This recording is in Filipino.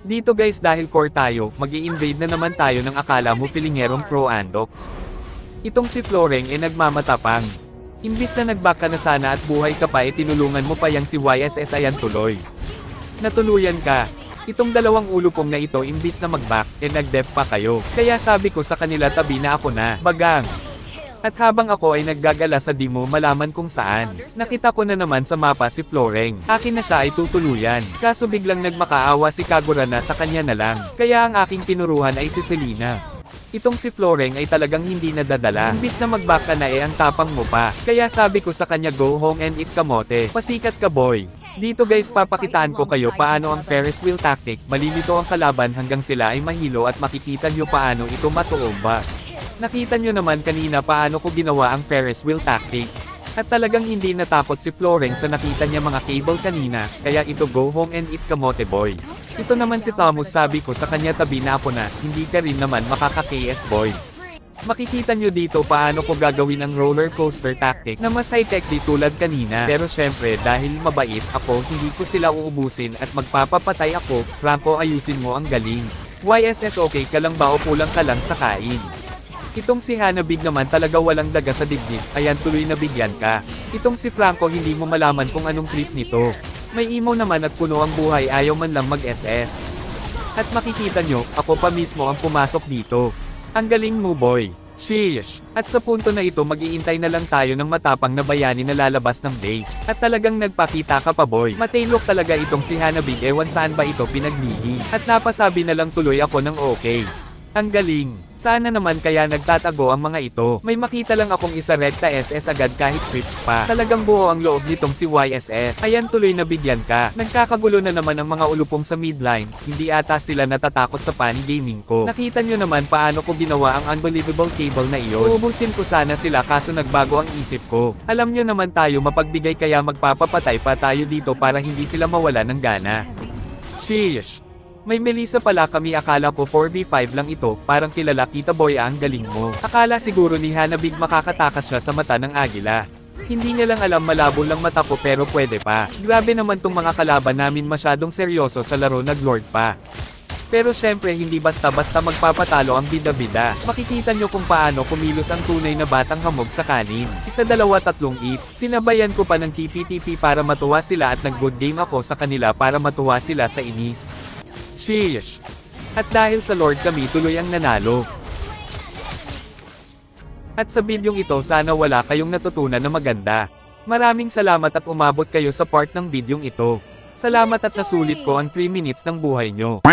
Dito guys dahil core tayo, mag-i-invade na naman tayo ng akala mo pilingerong pro Andox. Itong si Floreng nagmamatapang. Imbis na nag-back ka na sana at buhay ka pa tinulungan mo pa yang si YSS ayan tuloy. Natuluyan ka. Itong dalawang ulupong na ito imbis na mag-back, nag-dep pa kayo. Kaya sabi ko sa kanila tabi na ako na, bagang. At habang ako ay naggagala sa di mo malaman kung saan, nakita ko na naman sa mapa si Floreng. Akin na siya ay tutuluyan. Kaso biglang nagmakaawa si Kagura na sa kanya na lang. Kaya ang aking tinuruhan ay si Selena. Itong si Floreng ay talagang hindi nadadala. Imbis na mag-back ka na ang tapang mo pa. Kaya sabi ko sa kanya go home and eat kamote. Pasikat ka boy. Dito guys papakitaan ko kayo paano ang Ferris wheel tactic. Malilito ang kalaban hanggang sila ay mahilo at makikita nyo paano ito matuomba. Nakita nyo naman kanina paano ko ginawa ang Ferris wheel tactic. At talagang hindi natakot si Floreng sa nakita niya mga cable kanina, kaya ito go home and eat kamote boy. Ito naman si Thomas sabi ko sa kanya tabi na ako na, hindi ka rin naman makaka-KS boy. Makikita nyo dito paano ko gagawin ang roller coaster tactic na mas high-tech di tulad kanina. Pero syempre dahil mabait ako hindi ko sila uubusin at magpapapatay ako. Franco ayusin mo ang galing. YSS okay ka lang ba o kulang ka lang sa kain? Itong si Hanabig naman talaga walang daga sa dibdib, ayan tuloy na bigyan ka. Itong si Franco hindi mo malaman kung anong trip nito. May emo naman at puno ang buhay ayaw man lang mag-SS. At makikita nyo, ako pa mismo ang pumasok dito. Ang galing mo boy. Sheesh. At sa punto na ito mag-iintay na lang tayo ng matapang na bayani na lalabas ng base. At talagang nagpakita ka pa boy. Mataylok talaga itong si Hanabig ewan saan ba ito pinaglihi. At napasabi na lang tuloy ako ng okay. Ang galing. Sana naman kaya nagtatago ang mga ito. May makita lang akong isa rekta SS agad kahit trips pa. Talagang buo ang loob nitong si YSS. Ayan tuloy na bigyan ka. Nagkakagulo na naman ang mga ulupong sa midline. Hindi ata sila natatakot sa pani gaming ko. Nakita nyo naman paano ko ginawa ang unbelievable cable na iyon. Uubusin ko sana sila kaso nagbago ang isip ko. Alam nyo naman tayo mapagbigay kaya magpapapatay pa tayo dito para hindi sila mawala ng gana. Sheesh. May Melissa pala kami akala ko 4v5 lang ito, parang kilala kita boy ang galing mo. Akala siguro ni Hanabig makakatakas siya sa mata ng agila. Hindi niya lang alam malabo lang mata ko pero pwede pa. Grabe naman tong mga kalaban namin masyadong seryoso sa laro nag-lord pa. Pero syempre hindi basta-basta magpapatalo ang bida-bida. Makikita nyo kung paano kumilos ang tunay na batang hamog sa kanin. Isa dalawa tatlong eat. Sinabayan ko pa ng TP-TP para matuwa sila at nag-good game ako sa kanila para matuwa sila sa inis. Sheesh. At dahil sa Lord kami tuloy ang nanalo. At sa bidyong ito sana wala kayong natutunan na maganda. Maraming salamat at umabot kayo sa part ng bidyong ito. Salamat at nasulit ko ang 3 minutes ng buhay nyo.